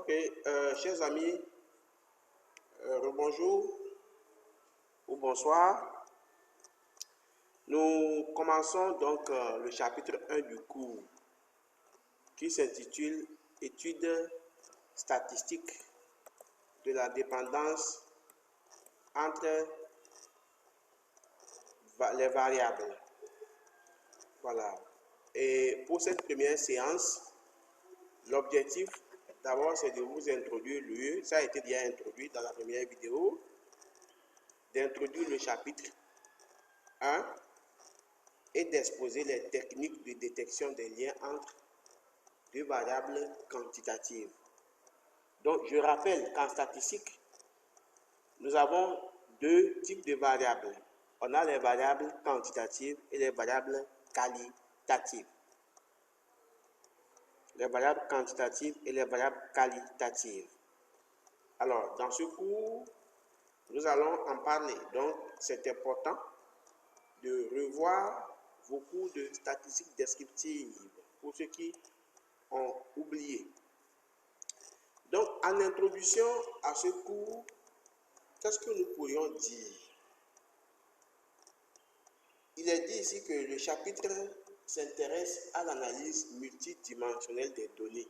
Ok, chers amis, rebonjour ou bonsoir. Nous commençons donc le chapitre 1 du cours qui s'intitule Études statistiques de la dépendance entre les variables. Voilà. Et pour cette première séance, l'objectif d'abord c'est de vous introduire ça a été déjà introduit dans la première vidéo, d'introduire le chapitre 1 et d'exposer les techniques de détection des liens entre deux variables quantitatives. Donc, je rappelle qu'en statistique, nous avons deux types de variables. On a les variables quantitatives et les variables qualitatives. Les variables quantitatives et les variables qualitatives. Alors, dans ce cours, nous allons en parler. Donc, c'est important de revoir vos cours de statistiques descriptives pour ceux qui ont oublié. Donc, en introduction à ce cours, qu'est-ce que nous pourrions dire? Il est dit ici que le chapitre s'intéresse à l'analyse multidimensionnelle des données.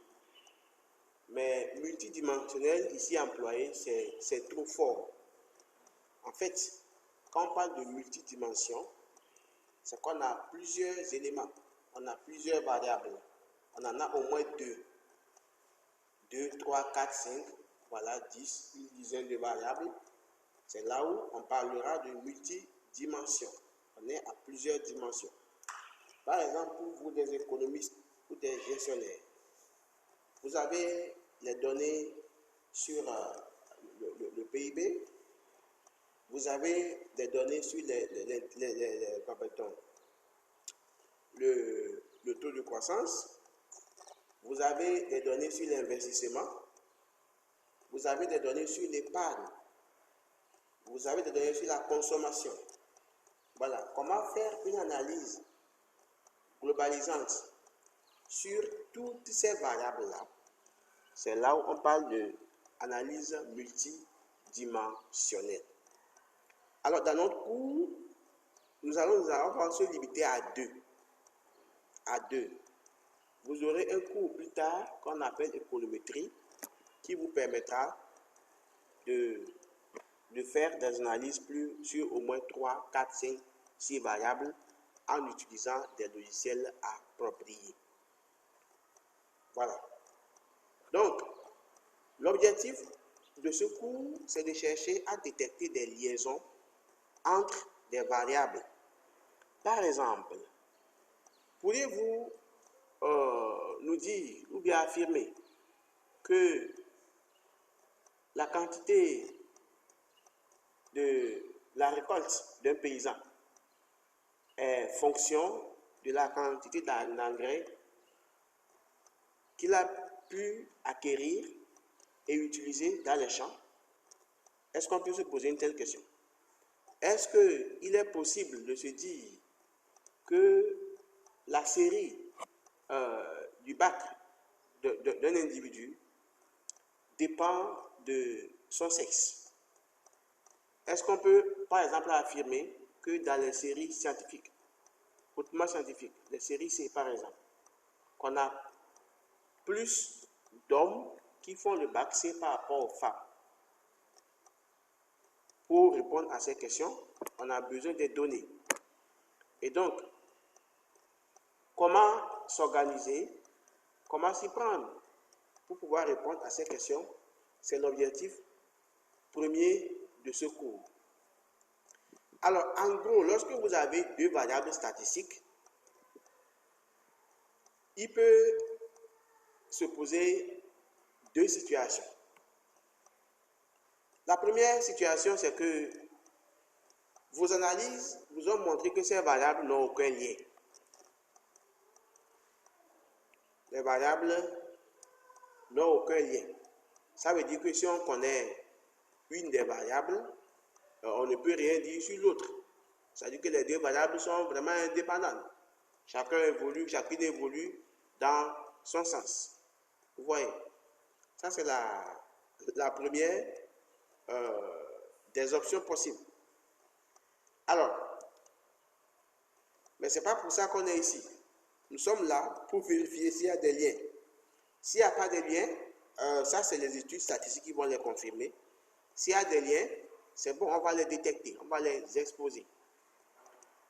Mais multidimensionnel ici employé, c'est trop fort. En fait, quand on parle de multidimension, c'est qu'on a plusieurs éléments, on a plusieurs variables. On en a au moins 2, 3, 4, 5, voilà 10, une dizaine de variables. C'est là où on parlera de multidimension. On est à plusieurs dimensions. Par exemple, pour vous des économistes ou des gestionnaires, vous avez les données sur le PIB, vous avez des données sur le taux de croissance, vous avez des données sur l'investissement, vous avez des données sur l'épargne, vous avez des données sur la consommation. Voilà, comment faire une analyse globalisante sur toutes ces variables-là. C'est là où on parle d'analyse multidimensionnelle. Alors, dans notre cours, nous allons se limiter à deux. Vous aurez un cours plus tard qu'on appelle économétrie qui vous permettra de faire des analyses sur au moins 3, 4, 5, 6 variables en utilisant des logiciels appropriés. Voilà. Donc, l'objectif de ce cours, c'est de chercher à détecter des liaisons entre des variables. Par exemple, pourriez-vous nous dire ou bien affirmer que la quantité de la récolte d'un paysan est fonction de la quantité d'engrais qu'il a pu acquérir et utiliser dans les champs? Est-ce qu'on peut se poser une telle question? Est-ce qu'il est possible de se dire que la série du bac d'un individu dépend de son sexe? Est-ce qu'on peut, par exemple, affirmer que dans les séries scientifiques, hautement scientifiques, les séries C par exemple, qu'on a plus d'hommes qui font le bac C par rapport aux femmes? Pour répondre à ces questions, on a besoin des données. Et donc, comment s'organiser, comment s'y prendre pour pouvoir répondre à ces questions? C'est l'objectif premier de ce cours. Alors, en gros, lorsque vous avez deux variables statistiques, il peut se poser deux situations. La première situation, c'est que vos analyses vous ont montré que ces variables n'ont aucun lien. Les variables n'ont aucun lien. Ça veut dire que si on connaît une des variables, on ne peut rien dire sur l'autre. C'est-à-dire que les deux variables sont vraiment indépendantes. Chacune évolue dans son sens. Vous voyez? Ça, c'est la première des options possibles. Alors, mais ce n'est pas pour ça qu'on est ici. Nous sommes là pour vérifier s'il y a des liens. S'il n'y a pas de liens, ça, c'est les études statistiques qui vont les confirmer. S'il y a des liens, c'est bon, on va les détecter, on va les exposer.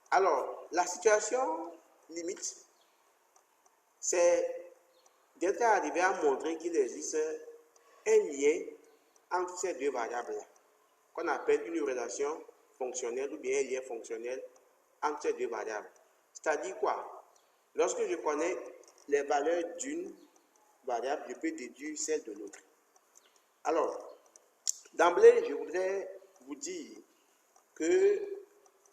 Alors, la situation limite, c'est d'être arrivé à montrer qu'il existe un lien entre ces deux variables-là, qu'on appelle une relation fonctionnelle ou bien un lien fonctionnel entre ces deux variables. C'est-à-dire quoi? Lorsque je connais les valeurs d'une variable, je peux déduire celle de l'autre. Alors, d'emblée, je voudrais vous dire que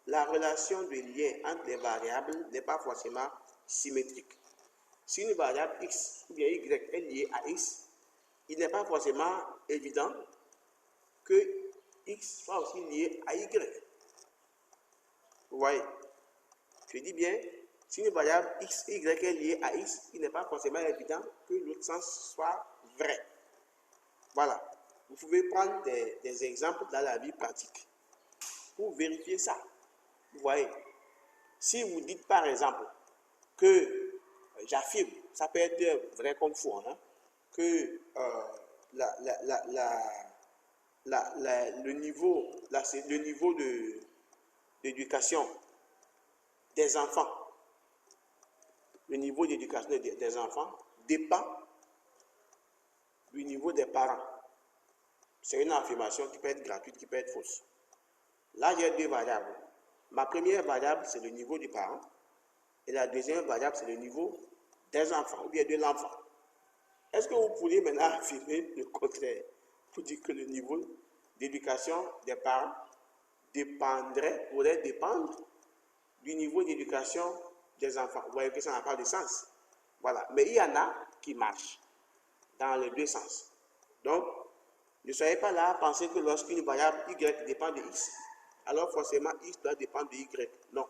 la relation de lien entre les variables n'est pas forcément symétrique. Si une variable x ou bien y est liée à x, il n'est pas forcément évident que x soit aussi lié à y. Vous voyez? Je dis bien, si une variable x, y est liée à x, il n'est pas forcément évident que l'autre sens soit vrai. Voilà. Vous pouvez prendre des exemples dans la vie pratique pour vérifier ça. Vous voyez? Si vous dites par exemple que j'affirme, ça peut être vrai comme faux, hein, que le niveau d'éducation des enfants, le niveau d'éducation des enfants dépend du niveau des parents. C'est une affirmation qui peut être gratuite, qui peut être fausse. Là, j'ai deux variables. Ma première variable, c'est le niveau du parent. Et la deuxième variable, c'est le niveau des enfants, ou bien de l'enfant. Est-ce que vous pourriez maintenant affirmer le contraire pour dire que le niveau d'éducation des parents pourrait dépendre du niveau d'éducation des enfants? Vous voyez que ça n'a pas de sens. Voilà. Mais il y en a qui marchent dans les deux sens. Donc, ne soyez pas là à penser que lorsqu'une variable y dépend de x, alors forcément x doit dépendre de y. Non.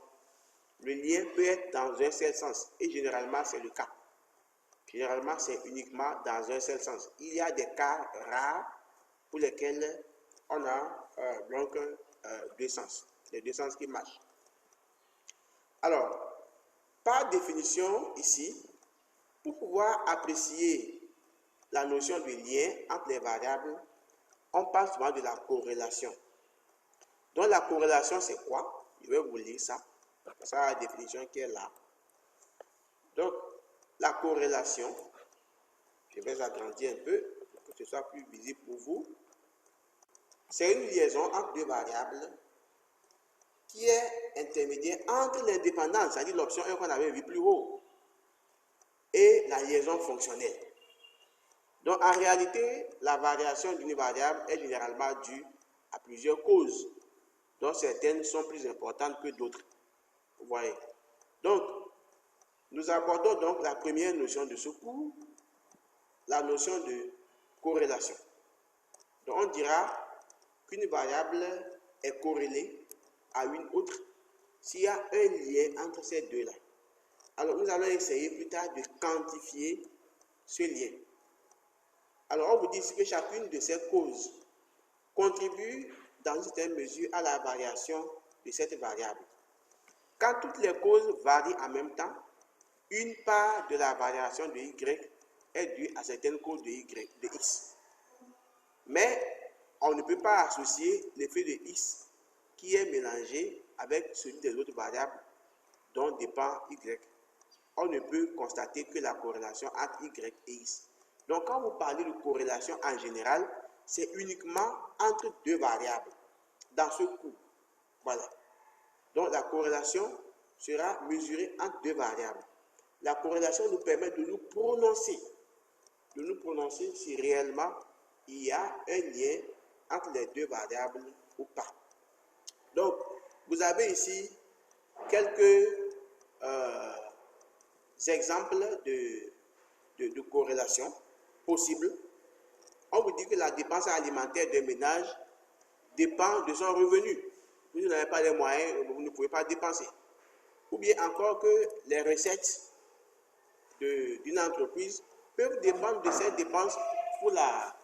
Le lien peut être dans un seul sens, et généralement c'est le cas. Généralement c'est uniquement dans un seul sens. Il y a des cas rares pour lesquels on a donc deux sens, les deux sens qui marchent. Alors, par définition ici, pour pouvoir apprécier la notion de lien entre les variables, on parle souvent de la corrélation. Donc la corrélation c'est quoi? Je vais vous lire ça. C'est la définition qui est là. Donc, la corrélation, je vais agrandir un peu pour que ce soit plus visible pour vous. C'est une liaison entre deux variables qui est intermédiaire entre l'indépendance, c'est-à-dire l'option 1 qu'on avait vu plus haut, et la liaison fonctionnelle. Donc, en réalité, la variation d'une variable est généralement due à plusieurs causes, dont certaines sont plus importantes que d'autres. Vous voyez. Donc, nous abordons donc la première notion de ce cours, la notion de corrélation. Donc, on dira qu'une variable est corrélée à une autre s'il y a un lien entre ces deux-là. Alors, nous allons essayer plus tard de quantifier ce lien. Alors, on vous dit que chacune de ces causes contribue dans une certaine mesure à la variation de cette variable. Quand toutes les causes varient en même temps, une part de la variation de y est due à certaines causes de x. Mais on ne peut pas associer l'effet de x qui est mélangé avec celui des autres variables dont dépend y. On ne peut constater que la corrélation entre y et x. Donc quand vous parlez de corrélation en général, c'est uniquement entre deux variables dans ce cours. Voilà. Donc la corrélation sera mesurée entre deux variables. La corrélation nous permet de nous prononcer si réellement il y a un lien entre les deux variables ou pas. Donc, vous avez ici quelques exemples de corrélation possibles. On vous dit que la dépense alimentaire d'un ménage dépend de son revenu. Vous n'avez pas les moyens, vous ne pouvez pas dépenser. Ou bien encore que les recettes d'une entreprise peuvent dépendre de ces dépenses pour la